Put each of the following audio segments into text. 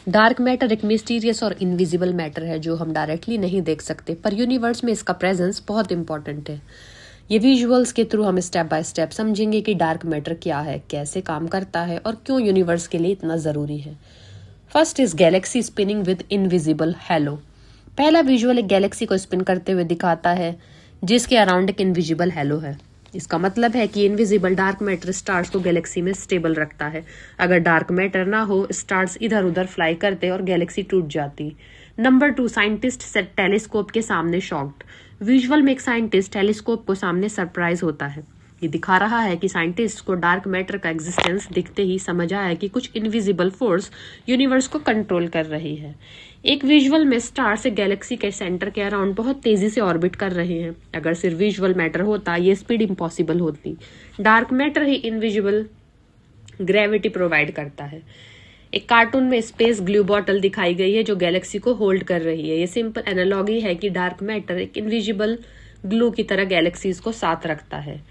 Dark matter एक mysterious और invisible matter है जो हम डायरेक्टली नहीं देख सकते, पर यूनिवर्स में इसका प्रेजेंस बहुत इंपॉर्टेंट है। ये विजुअल्स के थ्रू हम स्टेप बाय स्टेप समझेंगे कि डार्क मैटर क्या है, कैसे काम करता है और क्यों यूनिवर्स के लिए इतना ज़रूरी है। First is Galaxy spinning with invisible hello. पहला विजुअल एक गैलेक्सी को स्पिन करते हुए दिखाता है जिसके अराउंड एक इनविजिबल हैलो है। इसका मतलब है कि इनविजिबल डार्क मैटर स्टार्स को गैलेक्सी में स्टेबल रखता है। अगर डार्क मैटर ना हो, स्टार्स इधर उधर फ्लाई करते और गैलेक्सी टूट जाती। नंबर 2, साइंटिस्ट सेट टेलीस्कोप के सामने शॉक्ड। विजुअल में एक साइंटिस्ट टेलीस्कोप को सामने सरप्राइज होता है। ये दिखा रहा है कि साइंटिस्ट को डार्क मैटर का एग्जिस्टेंस दिखते ही समझ आया कि कुछ इनविजिबल फोर्स यूनिवर्स को कंट्रोल कर रही है। एक विजुअल में स्टार्स एक गैलेक्सी के सेंटर के अराउंड बहुत तेजी से ऑर्बिट कर रहे हैं। अगर सिर्फ विजुअल मैटर होता, ये स्पीड इम्पॉसिबल होती। डार्क मैटर ही इनविजिबल ग्रेविटी प्रोवाइड करता है। एक कार्टून में स्पेस ग्लू बॉटल दिखाई गई है जो गैलेक्सी को होल्ड कर रही है। ये सिंपल एनालॉगी है कि डार्क मैटर एक इनविजिबल ग्लू की तरह गैलेक्सीज को साथ रखता है।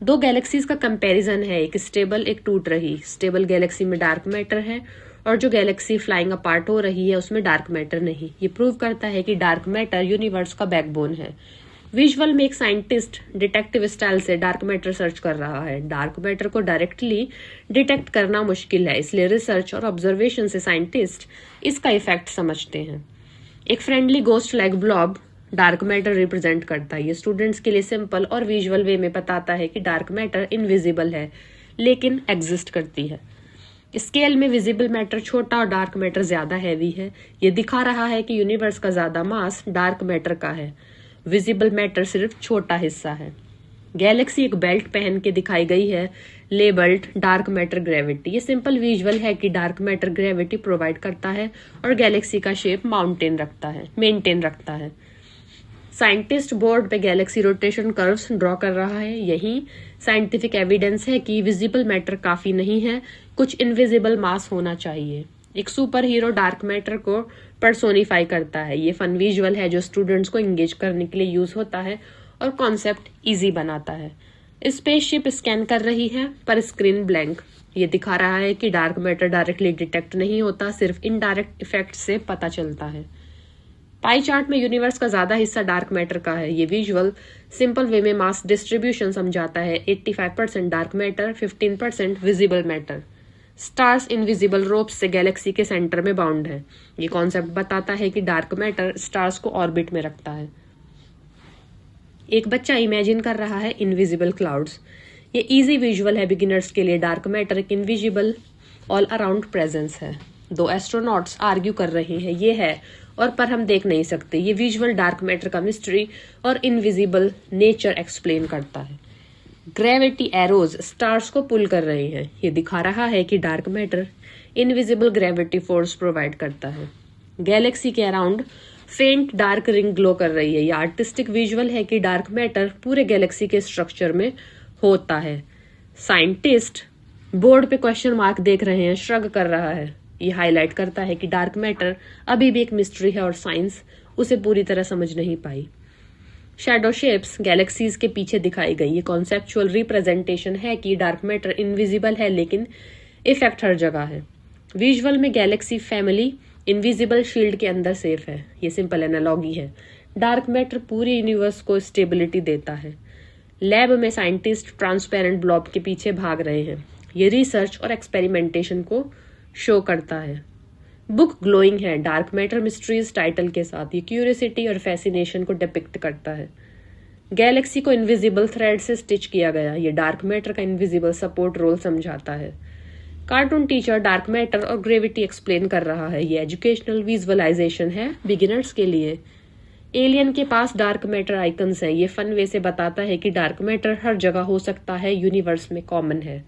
दो गैलेक्सीज का कंपैरिजन है, एक स्टेबल एक टूट रही। स्टेबल गैलेक्सी में डार्क मैटर है और जो गैलेक्सी फ्लाइंग अपार्ट हो रही है उसमें डार्क मैटर नहीं। ये प्रूव करता है कि डार्क मैटर यूनिवर्स का बैकबोन है। विजुअल में एक साइंटिस्ट डिटेक्टिव स्टाइल से डार्क मैटर सर्च कर रहा है। डार्क मैटर को डायरेक्टली डिटेक्ट करना मुश्किल है, इसलिए रिसर्च और ऑब्जर्वेशन से साइंटिस्ट इसका इफेक्ट समझते हैं। एक friendly ghost like blob dark matter represent करता है। ये स्टूडेंट्स के लिए सिंपल और विजुअल वे में बताता है कि डार्क मैटर इनविजिबल है लेकिन एग्जिस्ट करती है। स्केल में विजिबल मैटर छोटा और डार्क मैटर ज्यादा हैवी है। ये दिखा रहा है कि यूनिवर्स का ज्यादा मास डार्क मैटर का है, विजिबल मैटर सिर्फ छोटा हिस्सा है। गैलेक्सी एक बेल्ट पहन के दिखाई गई है लेबल्ड डार्क मैटर ग्रेविटी। ये सिंपल विजुअल है कि डार्क मैटर ग्रेविटी प्रोवाइड करता है और गैलेक्सी का शेप मेंटेन रखता है। साइंटिस्ट बोर्ड पे गैलेक्सी रोटेशन कर्व्स ड्रॉ कर रहा है। यही साइंटिफिक एविडेंस है कि विजिबल मैटर काफी नहीं है, कुछ इनविजिबल मास होना चाहिए। एक सुपर हीरो डार्क मैटर को पर्सोनिफाई करता है। ये फन विजुअल है जो स्टूडेंट्स को एंगेज करने के लिए यूज होता है और कॉन्सेप्ट इजी बनाता है। स्पेसशिप स्कैन कर रही है पर स्क्रीन ब्लैंक। ये दिखा रहा है कि डार्क मैटर डायरेक्टली डिटेक्ट नहीं होता, सिर्फ इनडायरेक्ट इफेक्ट से पता चलता है। पाई चार्ट में यूनिवर्स का ज्यादा हिस्सा डार्क मैटर का है। ये विजुअल सिंपल वे में मास डिस्ट्रीब्यूशन समझाता है। 85% dark matter, 15% visible matter. Stars invisible ropes से गैलेक्सी के सेंटर में बाउंड है। ये कॉन्सेप्ट बताता है कि डार्क मैटर स्टार्स को ऑर्बिट में रखता है। एक बच्चा इमेजिन कर रहा है इनविजिबल क्लाउड्स। ये इजी विजुअल है बिगिनर्स के लिए। डार्क मैटर एक इनविजिबल ऑल अराउंड प्रेजेंस है। दो एस्ट्रोनॉट्स आर्ग्यू कर रहे हैं, ये है और पर हम देख नहीं सकते। ये विजुअल डार्क मैटर का मिस्ट्री और इनविजिबल नेचर एक्सप्लेन करता है। ग्रेविटी एरोज स्टार्स को पुल कर रहे हैं। ये दिखा रहा है कि dark matter invisible gravity force provide करता है। गैलेक्सी के अराउंड फेंट डार्क रिंग ग्लो कर रही है। ये आर्टिस्टिक विजुअल है कि डार्क मैटर पूरे गैलेक्सी के स्ट्रक्चर में होता है। साइंटिस्ट बोर्ड पे क्वेश्चन मार्क देख रहे हैं, श्रग कर रहा है। ये हाईलाइट करता है कि डार्क मैटर अभी भी एक मिस्ट्री है और साइंस उसे पूरी तरह समझ नहीं पाई। शैडो शेप्स गैलेक्सीज के पीछे दिखाई गई। ये कॉन्सेप्चुअल रिप्रेजेंटेशन है कि डार्क मैटर इनविजिबल है लेकिन इफेक्ट हर जगह है। विजुअल में गैलेक्सी फैमिली इनविजिबल शील्ड के अंदर सेफ है। ये सिंपल एनालॉगी है। डार्क मैटर पूरे यूनिवर्स को स्टेबिलिटी देता है। लैब में साइंटिस्ट ट्रांसपेरेंट ब्लॉब के पीछे भाग रहे हैं। ये रिसर्च और एक्सपेरिमेंटेशन को शो करता है। बुक ग्लोइंग है डार्क मैटर मिस्ट्रीज टाइटल के साथ। ये क्यूरियोसिटी और फैसिनेशन को डिपिक्ट करता है। गैलेक्सी को इनविजिबल थ्रेड से स्टिच किया गया। ये डार्क मैटर का इनविजिबल सपोर्ट रोल समझाता है। कार्टून टीचर डार्क मैटर और ग्रेविटी एक्सप्लेन कर रहा है। ये एजुकेशनल विजुअलाइजेशन है बिगिनर्स के लिए। एलियन के पास डार्क मैटर आइकन्स हैं। ये फन वे से बताता है कि डार्क मैटर हर जगह हो सकता है, यूनिवर्स में कॉमन है।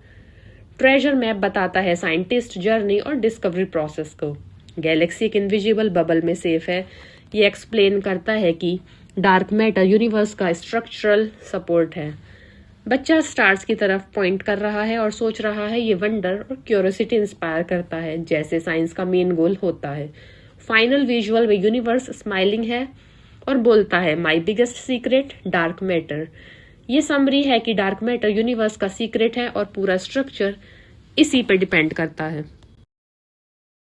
ट्रेजर मैप बताता है साइंटिस्ट जर्नी और डिस्कवरी प्रोसेस को। गैलेक्सी एक इनविजिबल बबल में सेफ है। ये एक्सप्लेन करता है कि डार्क मैटर यूनिवर्स का स्ट्रक्चरल सपोर्ट है। बच्चा स्टार्स की तरफ पॉइंट कर रहा है और सोच रहा है। ये वंडर और क्यूरियोसिटी इंस्पायर करता है, जैसे साइंस का मेन गोल होता है। फाइनल विजुअल में यूनिवर्स स्माइलिंग है और बोलता है my biggest secret dark matter. ये समरी है कि डार्क मैटर यूनिवर्स का सीक्रेट है और पूरा स्ट्रक्चर इसी पे डिपेंड करता है।